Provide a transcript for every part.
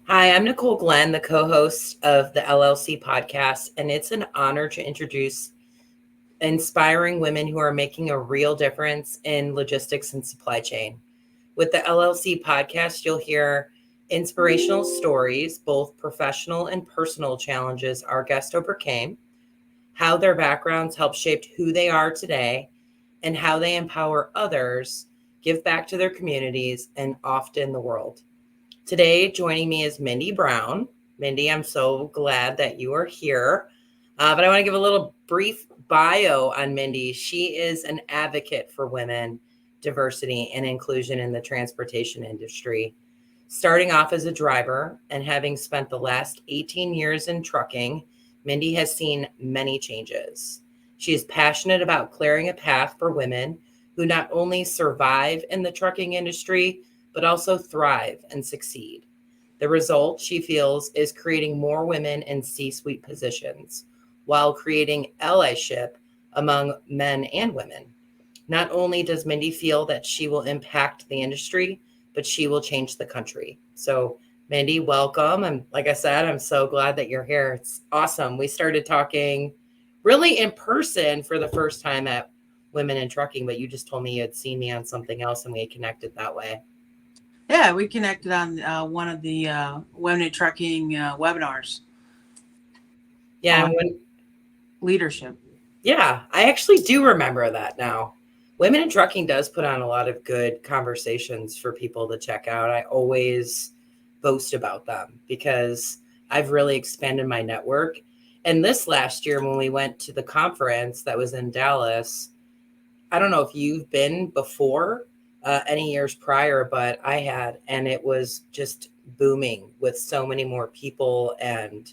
Hi, I'm Nicole Glenn, the co host of the LLC podcast, and it's an honor to introduce inspiring women who are making a real difference in logistics and supply chain. With the LLC podcast, you'll hear inspirational stories, both professional and personal challenges our guest overcame, how their backgrounds helped shape who they are today, and how they empower others, give back to their communities, and often the world. Today, joining me is Mindy Brown. Mindy, I'm so glad that you are here. But I want to give a little brief bio on Mindy. She is an advocate for women, diversity, and inclusion in the transportation industry. Starting off as a driver and having spent the last 18 years in trucking, Mindy has seen many changes. She is passionate about clearing a path for women who not only survive in the trucking industry, but also thrive and succeed. The result, she feels, is creating more women in C suite positions while creating allyship among men and women. Not only does Mindy feel that she will impact the industry, but she will change the country. So, Mindy, welcome. And like I said, I'm so glad that you're here. It's awesome. We started talking really in person for the first time at Women in Trucking, but you just told me you had seen me on something else and we had connected that way. Yeah, we connected on one of the women in trucking webinars Yeah, on and when leadership. Yeah, I actually do remember that now. Women in Trucking does put on a lot of good conversations for people to check out. I always boast about them because I've really expanded my network. And this last year, when we went to the conference that was in Dallas, I don't know if you've been before any years prior, but I had, and it was just booming with so many more people and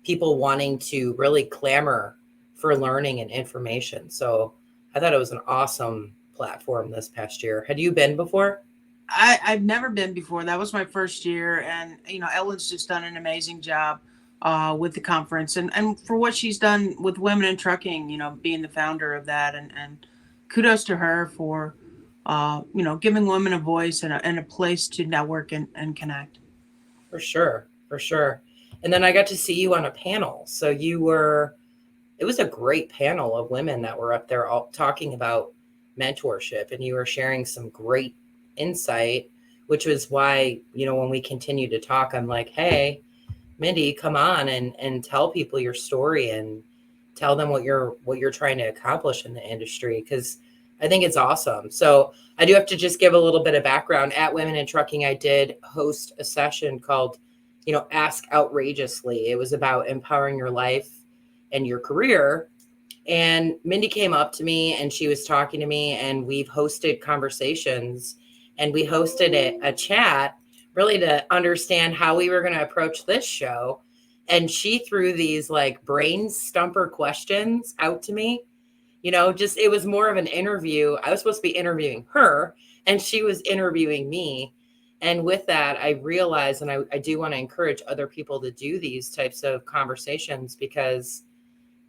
people wanting to really clamor for learning and information. So I thought it was an awesome platform this past year. Had you been before? I've never been before. That was my first year, and Ellen's just done an amazing job with the conference, and for what she's done with women in trucking. Being the founder of that, and kudos to her for giving women a voice and a place to network and connect. For sure, for sure. And then I got to see you on a panel. So it was a great panel of women that were up there all talking about mentorship, and you were sharing some great insight, which was why, when we continue to talk, I'm like, hey, Mindy, come on and tell people your story and tell them what you're trying to accomplish in the industry, because I think it's awesome. So I do have to just give a little bit of background. At Women in Trucking, I did host a session called, Ask Outrageously. It was about empowering your life and your career. And Mindy came up to me and she was talking to me, and we've hosted conversations, and we hosted a chat really to understand how we were going to approach this show. And she threw these like brain stumper questions out to me. Just it was more of an interview. I was supposed to be interviewing her, and she was interviewing me. And with that, I realized, and I do want to encourage other people to do these types of conversations, because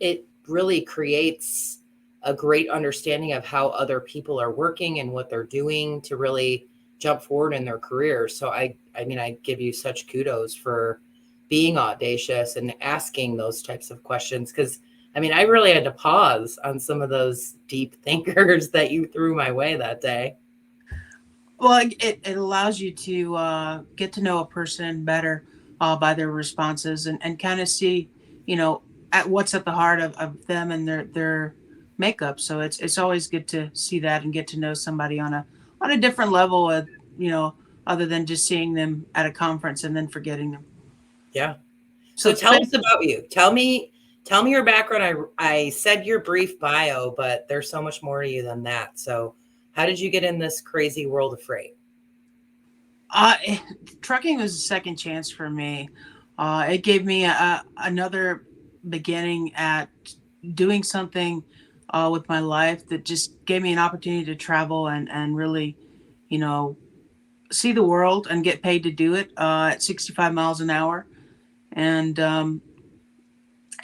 it really creates a great understanding of how other people are working and what they're doing to really jump forward in their careers. So I mean, I give you such kudos for being audacious and asking those types of questions, because I mean, I really had to pause on some of those deep thinkers that you threw my way that day. Well, it allows you to get to know a person better by their responses and kind of see, at what's at the heart of them and their makeup. So it's always good to see that and get to know somebody on a different level of, other than just seeing them at a conference and then forgetting them. Yeah. So So tell us about you. Tell me your background. I said your brief bio, but there's so much more to you than that. So how did you get in this crazy world of freight? uh, trucking was a second chance for me. It gave me another beginning at doing something with my life that just gave me an opportunity to travel and really, you know, see the world and get paid to do it at 65 miles an hour. And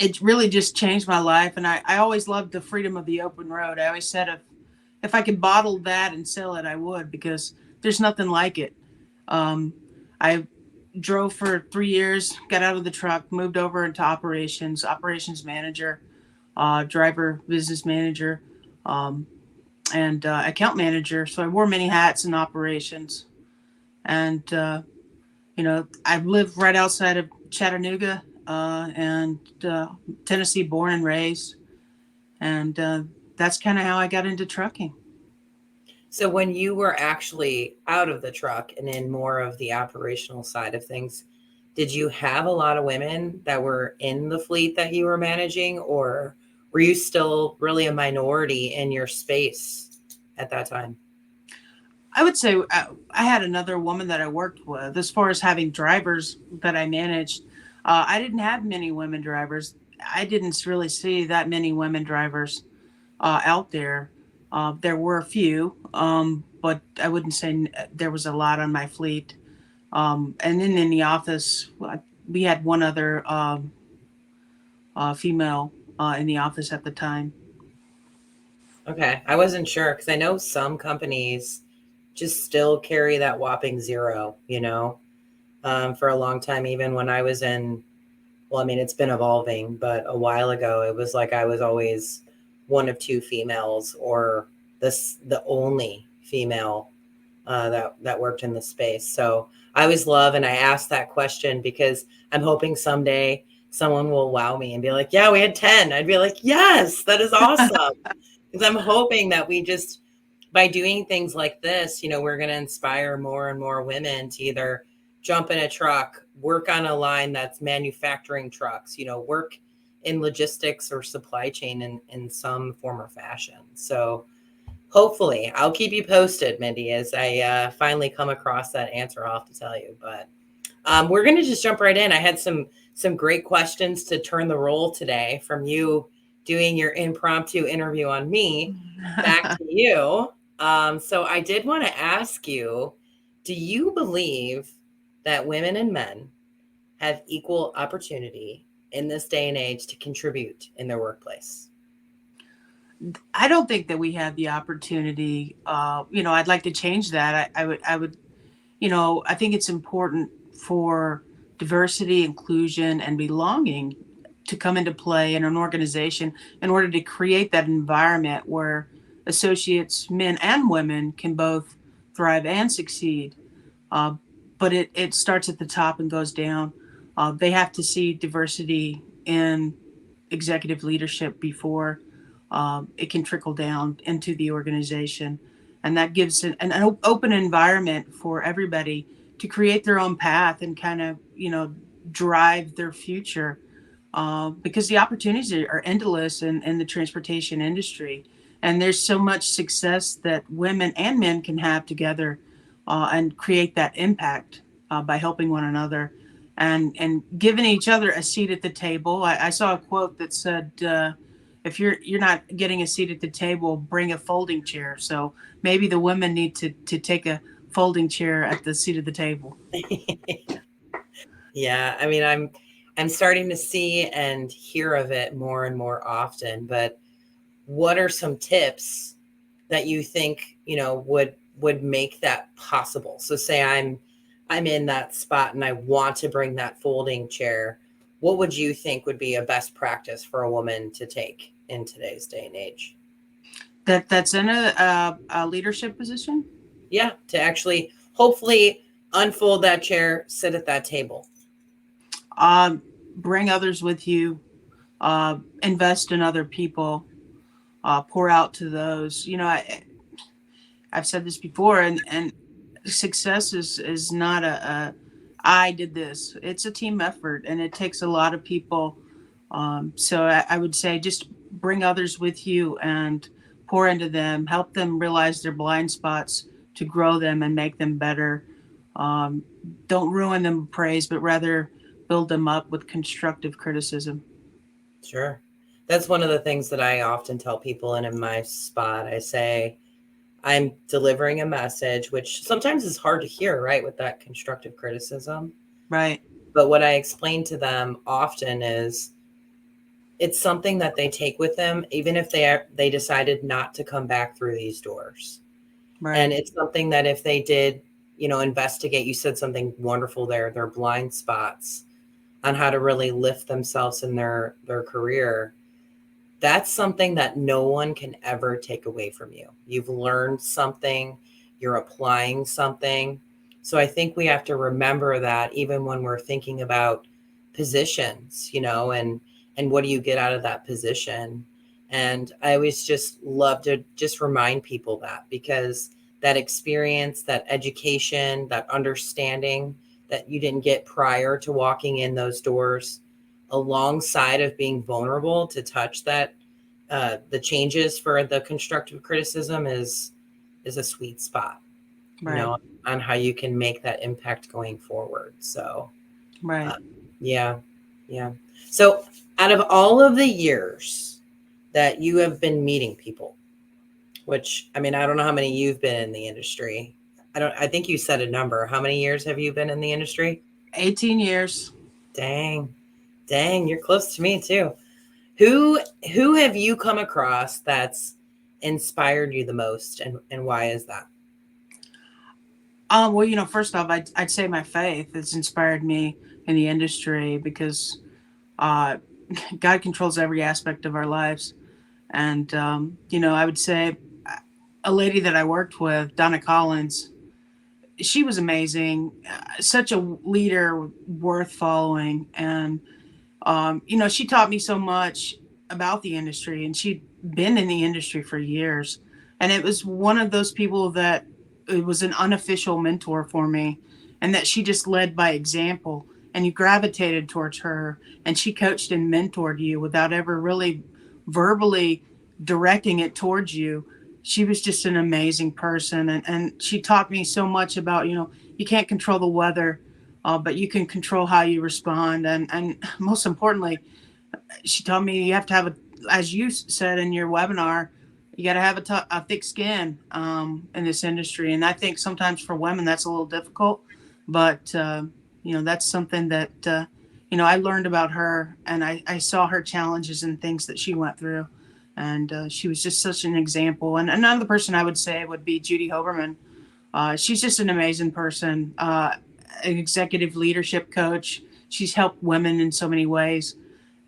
it really just changed my life. And I always loved the freedom of the open road. I always said if I could bottle that and sell it, I would, because there's nothing like it. Um, I drove for 3 years, got out of the truck, moved over into operations manager, driver, business manager, um, and account manager. So I wore many hats in operations. And, I live right outside of Chattanooga and Tennessee, born and raised. And that's kind of how I got into trucking. So when you were actually out of the truck and in more of the operational side of things, did you have a lot of women that were in the fleet that you were managing, or were you still really a minority in your space at that time? I would say I had another woman that I worked with. As far as having drivers that I managed, I didn't have many women drivers. I didn't really see that many women drivers out there. There were a few, but I wouldn't say there was a lot on my fleet. And then in the office, we had one other female in the office at the time. Okay. I wasn't sure because I know some companies just still carry that whopping zero, for a long time, even when I was in, well, I mean, it's been evolving, but a while ago, it was like I was always one of two females or the only female that worked in the space. So I always love, and I ask that question because I'm hoping someday someone will wow me and be like, yeah, we had 10. I'd be like, yes, that is awesome. Because I'm hoping that we just, by doing things like this, we're going to inspire more and more women to either jump in a truck, work on a line that's manufacturing trucks, work in logistics or supply chain in some form or fashion. So hopefully I'll keep you posted, Mindy, as I finally come across that answer. I'll have to tell you, but we're going to just jump right in. I had some great questions to turn the role today from you doing your impromptu interview on me back to you. So I did want to ask you, do you believe that women and men have equal opportunity in this day and age to contribute in their workplace? I don't think that we have the opportunity. I'd like to change that. I would, I think it's important for diversity, inclusion, and belonging to come into play in an organization in order to create that environment where associates, men and women, can both thrive and succeed. Uh, but it starts at the top and goes down. They have to see diversity in executive leadership before it can trickle down into the organization. And that gives an open environment for everybody to create their own path and kind of, drive their future. Because the opportunities are endless in the transportation industry. And there's so much success that women and men can have together and create that impact by helping one another and giving each other a seat at the table. I saw a quote that said, if you're not getting a seat at the table, bring a folding chair. So maybe the women need to take a folding chair at the seat of the table. Yeah, I mean, I'm starting to see and hear of it more and more often, but what are some tips that you think, would make that possible? So say I'm in that spot and I want to bring that folding chair. What would you think would be a best practice for a woman to take in today's day and age? That's in a leadership position. Yeah, to actually hopefully unfold that chair, sit at that table. Bring others with you. Invest in other people. Pour out to those. I've said this before, and success is not a I did this. It's a team effort, and it takes a lot of people. So I would say just bring others with you and pour into them, help them realize their blind spots to grow them and make them better. Um, don't ruin them with praise, but rather build them up with constructive criticism. Sure. That's one of the things that I often tell people. And in my spot, I say, I'm delivering a message, which sometimes is hard to hear, right? With that constructive criticism. Right. But what I explain to them often is it's something that they take with them, even if they decided not to come back through these doors. Right. And it's something that if they did investigate. You said something wonderful there, their blind spots on how to really lift themselves in their career. That's something that no one can ever take away from you. You've learned something, you're applying something. So I think we have to remember that even when we're thinking about positions, and what do you get out of that position? And I always just love to just remind people that, because that experience, that education, that understanding that you didn't get prior to walking in those doors, alongside of being vulnerable to touch that, the changes for the constructive criticism is a sweet spot, Right. on how you can make that impact going forward. So, Right. yeah, yeah. So, out of all of the years that you have been meeting people, which, I mean, I don't know how many you've been in the industry. I think you said a number. How many years have you been in the industry? 18 years. Dang, you're close to me too. Who have you come across that's inspired you the most, and why is that? Well, first off, I'd say my faith has inspired me in the industry because uh, God controls every aspect of our lives. And, I would say a lady that I worked with, Donna Collins, she was amazing, such a leader worth following. And she taught me so much about the industry, and she'd been in the industry for years. And it was one of those people that it was an unofficial mentor for me, and that she just led by example. And you gravitated towards her, and she coached and mentored you without ever really verbally directing it towards you. She was just an amazing person. And she taught me so much about, you can't control the weather, but you can control how you respond. And most importantly, she told me you have to have as you said in your webinar, you got to have a thick skin in this industry. And I think sometimes for women that's a little difficult, but that's something that I learned about her, and I saw her challenges and things that she went through, and she was just such an example. And another person I would say would be Judy Hoberman. She's just an amazing person, an executive leadership coach. She's helped women in so many ways,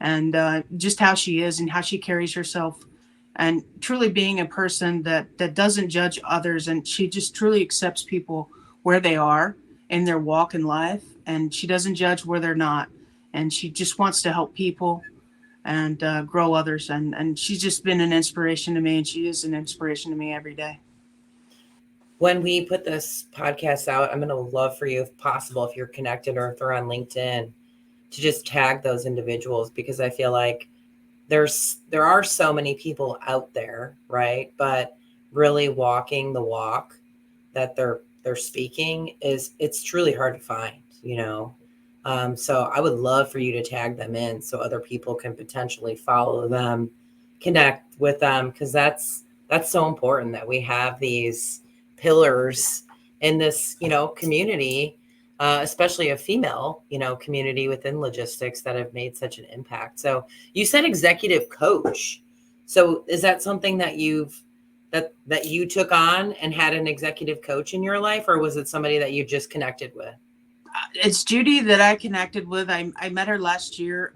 and just how she is and how she carries herself, and truly being a person that doesn't judge others, and she just truly accepts people where they are in their walk in life, and she doesn't judge where they're not, and she just wants to help people and grow others, and she's just been an inspiration to me, and she is an inspiration to me every day. When we put this podcast out, I'm going to love for you, if possible, if you're connected or if they're on LinkedIn, to just tag those individuals, because I feel like there are so many people out there, right? But really walking the walk that they're speaking it's truly hard to find. So I would love for you to tag them in so other people can potentially follow them, connect with them, because that's so important that we have these pillars in this community, especially a female community within logistics, that have made such an impact. So you said executive coach. So is that something that you took on and had an executive coach in your life, or was it somebody that you just connected with? It's Judy that I connected with. I met her last year.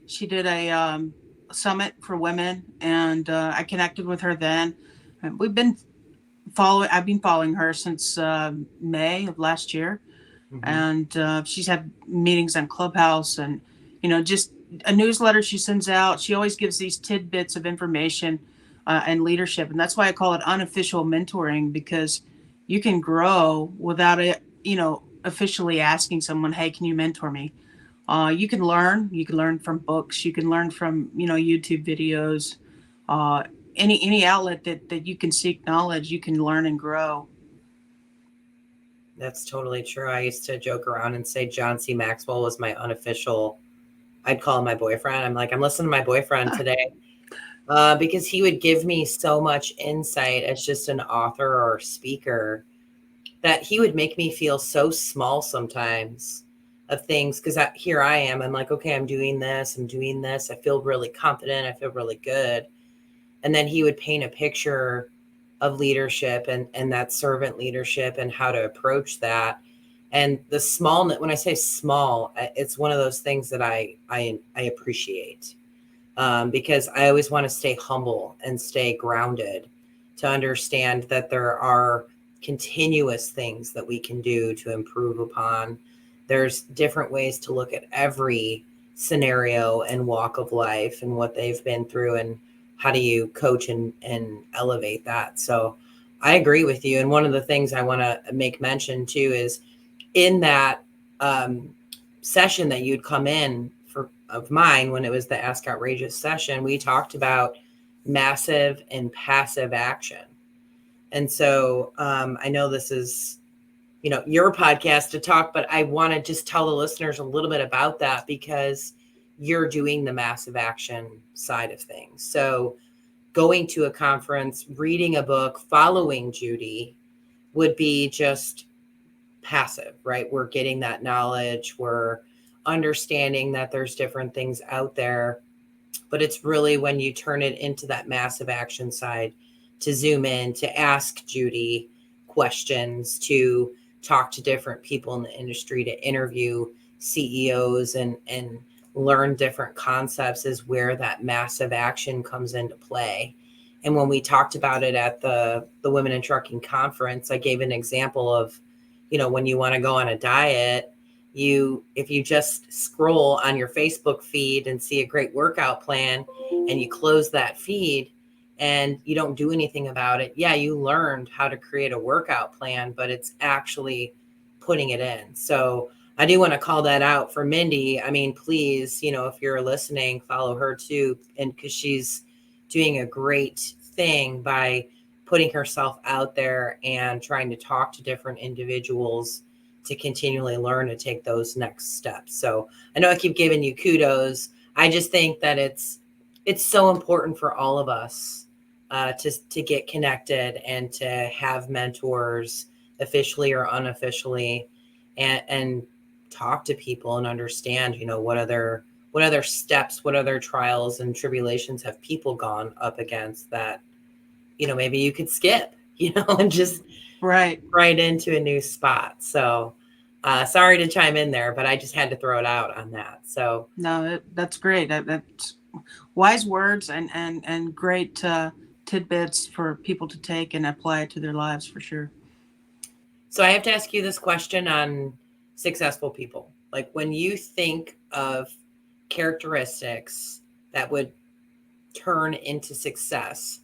She did a summit for women, and I connected with her then. And I've been following her since May of last year. Mm-hmm. And she's had meetings on Clubhouse, and just a newsletter she sends out. She always gives these tidbits of information and leadership, and that's why I call it unofficial mentoring, because you can grow without it, officially asking someone, "Hey, can you mentor me?" You can learn. You can learn from books. You can learn from YouTube videos. Uh, any outlet that you can seek knowledge, you can learn and grow. That's totally true. I used to joke around and say John C. Maxwell was my unofficial, I'd call him my boyfriend. I'm like, I'm listening to my boyfriend today, because he would give me so much insight as just an author or speaker, that he would make me feel so small sometimes of things. Because here I am. I'm like, okay, I'm doing this. I feel really confident. I feel really good. And then he would paint a picture of leadership and that servant leadership and how to approach that. And the small, when I say small, it's one of those things that I appreciate, because I always want to stay humble and stay grounded to understand that there are continuous things that we can do to improve upon. There's different ways to look at every scenario and walk of life and what they've been through, and how do you coach and elevate that. So I agree with you. And one of the things I want to make mention too is in that session that you'd come in for of mine, when it was the Ask Outrageous session, we talked about massive and passive action. And so I know this is, your podcast to talk, but I want to just tell the listeners a little bit about that, because you're doing the massive action side of things. So going to a conference, reading a book, following Judy would be just passive, right? We're getting that knowledge. We're understanding that there's different things out there, but it's really when you turn it into that massive action side, to zoom in, to ask Judy questions, to talk to different people in the industry, to interview CEOs and learn different concepts, is where that massive action comes into play. And when we talked about it at the Women in Trucking conference, I gave an example of, when you want to go on a diet, if you just scroll on your Facebook feed and see a great workout plan and you close that feed and you don't do anything about it, yeah, you learned how to create a workout plan, but it's actually putting it in. So I do want to call that out for Mindy. I mean, please, if you're listening, follow her too. And because she's doing a great thing by putting herself out there and trying to talk to different individuals to continually learn to take those next steps. So I know I keep giving you kudos. I just think that it's so important for all of us to get connected and to have mentors, officially or unofficially, and talk to people and understand, what other steps, what other trials and tribulations have people gone up against that, maybe you could skip, and just Right. into a new spot. So sorry to chime in there, but I just had to throw it out on that. So No, that's great. That's wise words and great tidbits for people to take and apply it to their lives for sure. So I have to ask you this question on successful people. Like, when you think of characteristics that would turn into success,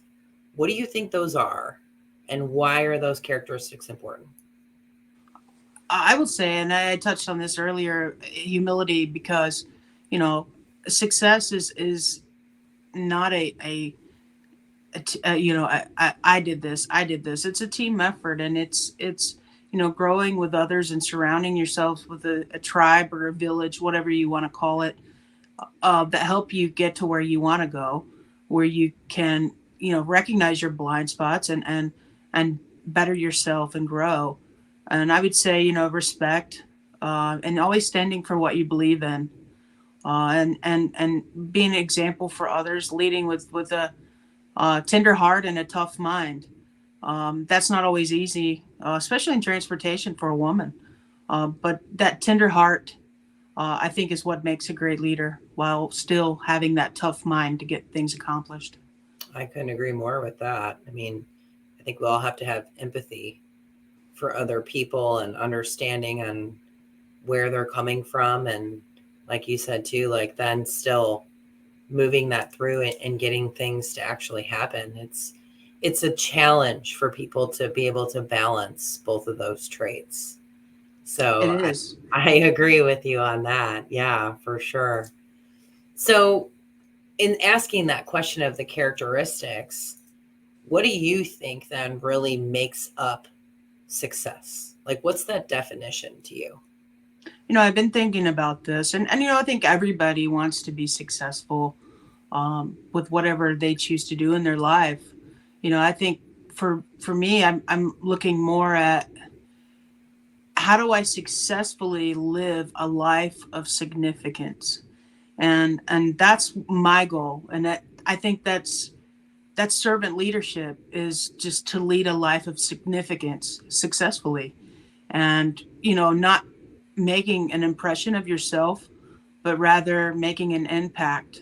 what do you think those are? And why are those characteristics important? I would say, and I touched on this earlier, humility, because you know success is not I did this, it's a team effort, and it's growing with others and surrounding yourself with a tribe or a village, whatever you want to call it, that help you get to where you want to go, where you can recognize your blind spots and better yourself and grow. And I would say respect, and always standing for what you believe in, and being an example for others, leading with a tender heart and a tough mind. That's not always easy, especially in transportation for a woman. But that tender heart, I think, is what makes a great leader, while still having that tough mind to get things accomplished. I couldn't agree more with that. I mean, I think we all have to have empathy for other people and understanding on where they're coming from. And like you said too, like then still moving that through and getting things to actually happen. It's a challenge for people to be able to balance both of those traits. It So is. I agree with you on that. Yeah, for sure. So in asking that question of the characteristics, what do you think then really makes up success? Like, what's that definition to you? I've been thinking about this, and I think everybody wants to be successful, with whatever they choose to do in their life. I think for me, I'm looking more at how do I successfully live a life of significance, and that's my goal, and that I think that's That's servant leadership, is just to lead a life of significance successfully, and not making an impression of yourself, but rather making an impact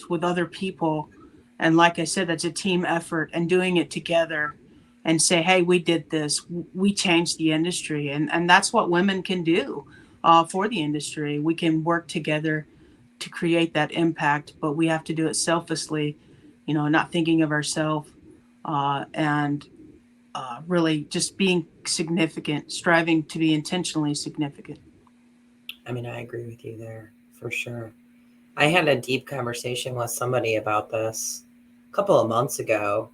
with other people. And like I said, that's a team effort, and doing it together and say, hey, we did this, we changed the industry. And that's what women can do for the industry. We can work together to create that impact, but we have to do it selflessly, not thinking of ourselves, and really just being significant, striving to be intentionally significant. I mean, I agree with you there for sure. I had a deep conversation with somebody about this a couple of months ago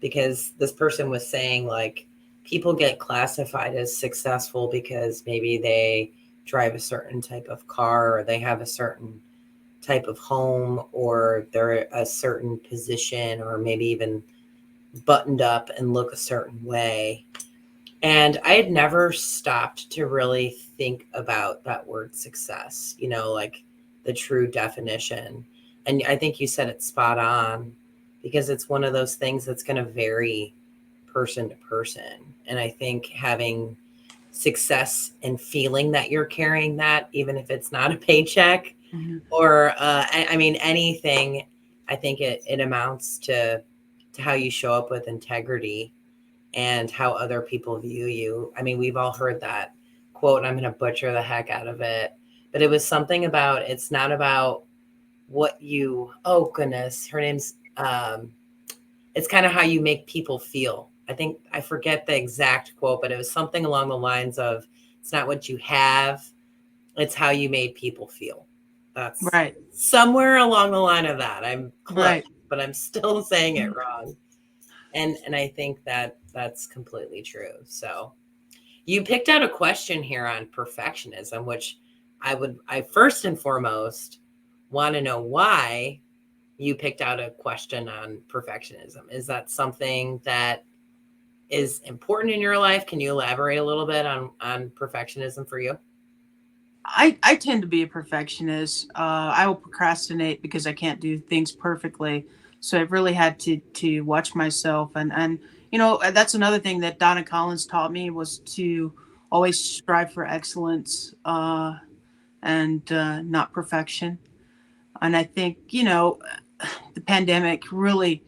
because this person was saying, like, people get classified as successful because maybe they drive a certain type of car, or they have a certain type of home, or they're a certain position, or maybe even buttoned up and look a certain way. And I had never stopped to really think about that word success, like the true definition. And I think you said it spot on, because it's one of those things that's going to vary person to person. And I think having success and feeling that you're carrying that, even if it's not a paycheck, Mhm. or I mean, anything, I think it amounts to how you show up with integrity and how other people view you. I mean, we've all heard that quote, and I'm going to butcher the heck out of it, but it was something about, it's not about what you, oh goodness, her name's, it's kind of how you make people feel. I think, I forget the exact quote, but it was something along the lines of, it's not what you have, it's how you made people feel. That's Right, somewhere along the line of that. I'm close, right. but I'm still saying it wrong. And I think that that's completely true. So you picked out a question here on perfectionism, which I first and foremost want to know why you picked out a question on perfectionism. Is that something that is important in your life? Can you elaborate a little bit on perfectionism for you? I tend to be a perfectionist. I will procrastinate because I can't do things perfectly. So I've really had to watch myself, and that's another thing that Donna Collins taught me, was to always strive for excellence, and not perfection. And I think the pandemic really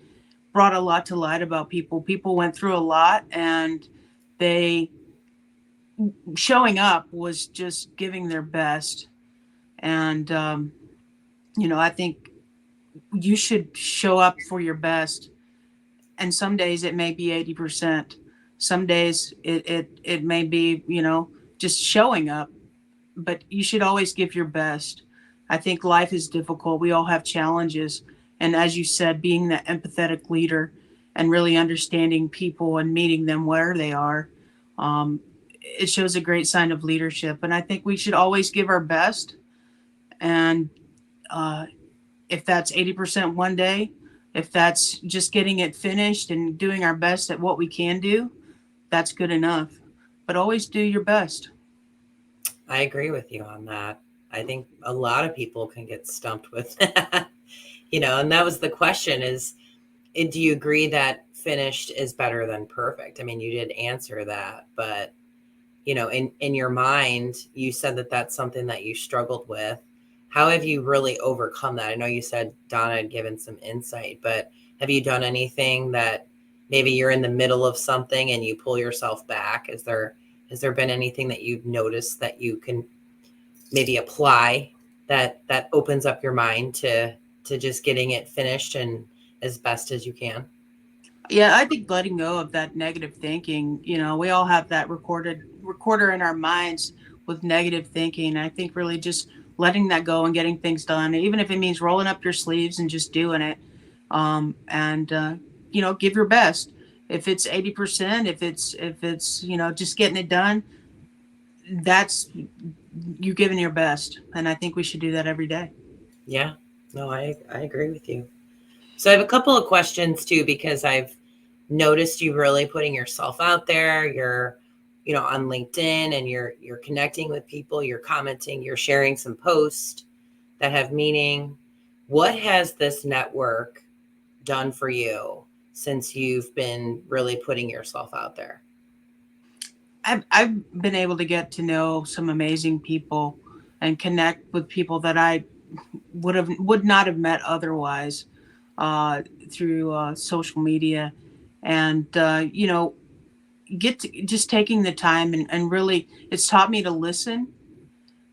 brought a lot to light about people. People went through a lot, and they showing up was just giving their best. And I think you should show up for your best. And some days it may be 80%. Some days it may be, just showing up, but you should always give your best. I think life is difficult. We all have challenges. And as you said, being that empathetic leader and really understanding people and meeting them where they are, it shows a great sign of leadership. And I think we should always give our best. And uh, if that's 80% one day, if that's just getting it finished and doing our best at what we can do, that's good enough. But always do your best. I agree with you on that. I think a lot of people can get stumped with that, and that was the question is, do you agree that finished is better than perfect? I mean, you did answer that, but in your mind, you said that that's something that you struggled with. How have you really overcome that? I know you said Donna had given some insight, but have you done anything that maybe you're in the middle of something and you pull yourself back? Has there been anything that you've noticed that you can maybe apply that opens up your mind to just getting it finished and as best as you can? Yeah, I think letting go of that negative thinking, we all have that recorder in our minds with negative thinking. I think really just letting that go and getting things done, even if it means rolling up your sleeves and just doing it. And give your best. If it's 80%, if it's just getting it done, that's you giving your best. And I think we should do that every day. Yeah, no, I agree with you. So I have a couple of questions too, because I've noticed you really putting yourself out there. You're, on LinkedIn, and you're connecting with people, you're commenting, you're sharing some posts that have meaning. What has this network done for you since you've been really putting yourself out there? I've been able to get to know some amazing people and connect with people that I would not have met otherwise uh, through social media, and just taking the time and really it's taught me to listen,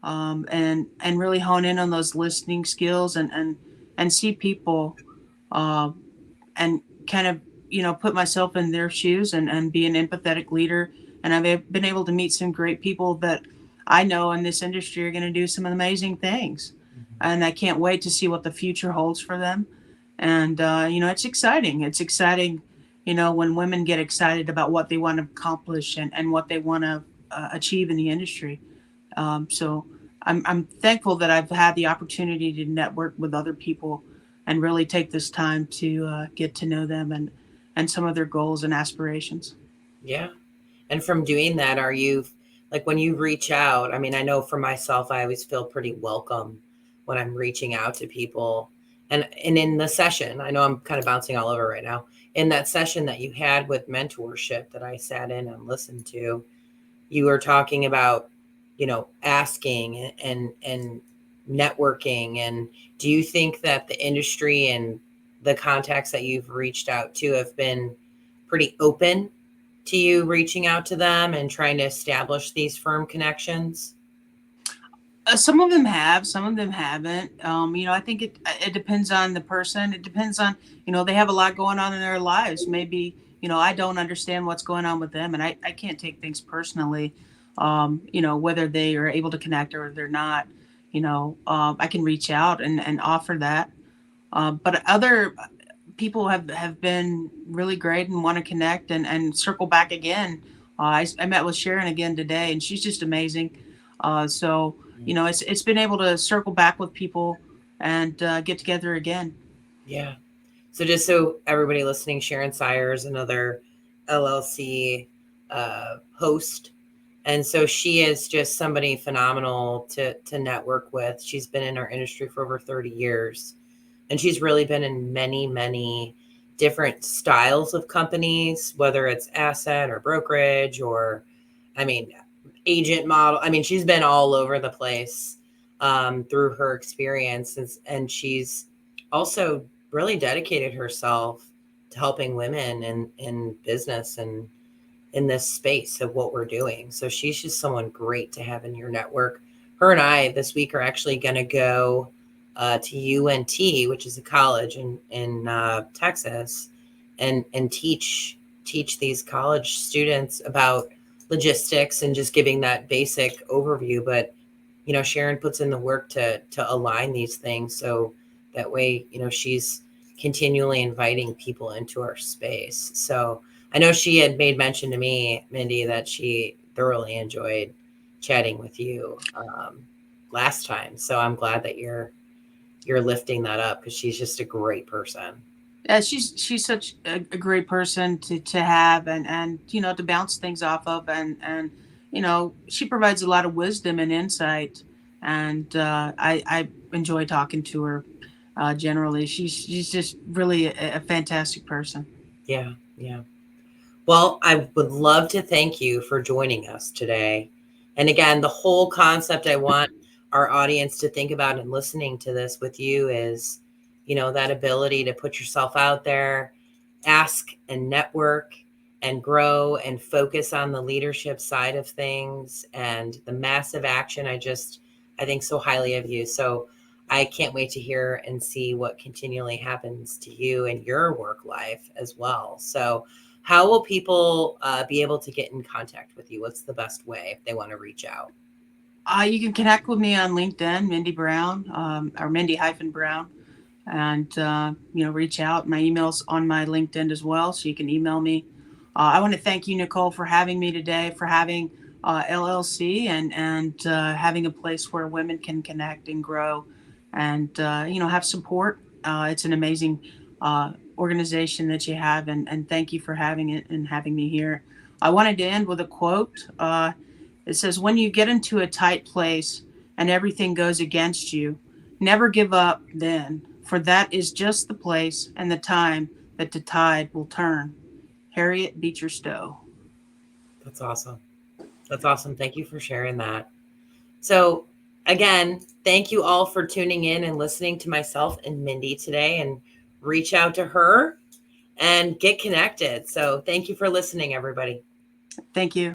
and really hone in on those listening skills and see people, uh, and kind of put myself in their shoes and be an empathetic leader. And I've been able to meet some great people that I know in this industry are going to do some amazing things, and I can't wait to see what the future holds for them. And it's exciting. It's exciting, when women get excited about what they want to accomplish and what they want to achieve in the industry. So I'm thankful that I've had the opportunity to network with other people and really take this time to get to know them and some of their goals and aspirations. Yeah. And from doing that, are you like when you reach out? I mean, I know for myself, I always feel pretty welcome when I'm reaching out to people. And in the session, I know I'm kind of bouncing all over right now. In that session that you had with mentorship that I sat in and listened to, you were talking about, asking and networking. And do you think that the industry and the contacts that you've reached out to have been pretty open to you reaching out to them and trying to establish these firm connections? Some of them have, some of them haven't. I think it depends on the person. It depends on, they have a lot going on in their lives. Maybe, I don't understand what's going on with them, and I can't take things personally. Whether they are able to connect or they're not. I can reach out and offer that. But other people have been really great and want to connect and circle back again. I met with Sharon again today, and she's just amazing. So it's been able to circle back with people and get together again. Yeah. So just so everybody listening, Sharon Sire is another LLC host. And so she is just somebody phenomenal to network with. She's been in our industry for over 30 years. And she's really been in many, many different styles of companies, whether it's asset or brokerage or, I mean, agent model. I mean, she's been all over the place through her experience. And she's also really dedicated herself to helping women in business and in this space of what we're doing. So she's just someone great to have in your network. Her and I this week are actually going to go to UNT, which is a college in Texas, and teach these college students about logistics and just giving that basic overview. But Sharon puts in the work to align these things so that way she's continually inviting people into our space. So I know she had made mention to me, Mindy, that she thoroughly enjoyed chatting with you last time. So I'm glad that you're lifting that up because she's just a great person. Yeah, she's such a great person to have and to bounce things off of, and she provides a lot of wisdom and insight, and I enjoy talking to her. Generally, she's just really a fantastic person. Yeah, yeah. Well, I would love to thank you for joining us today. And again, the whole concept I want our audience to think about and listening to this with you is, that ability to put yourself out there, ask and network and grow and focus on the leadership side of things and the massive action. I think so highly of you. So I can't wait to hear and see what continually happens to you in your work life as well. So how will people be able to get in contact with you? What's the best way if they want to reach out? You can connect with me on LinkedIn, Mindy Brown, or Mindy-Brown, and reach out. My email's on my LinkedIn as well, so you can email me. I want to thank you, Nicole, for having me today, for having LLC and having a place where women can connect and grow, and have support. It's an amazing organization that you have, and thank you for having it and having me here. I wanted to end with a quote. It says, "When you get into a tight place and everything goes against you, never give up then. for that is just the place and the time that the tide will turn. Harriet Beecher Stowe. That's awesome. That's awesome. Thank you for sharing that. So, again, thank you all for tuning in and listening to myself and Mindy today, and reach out to her and get connected. So, thank you for listening, everybody. Thank you.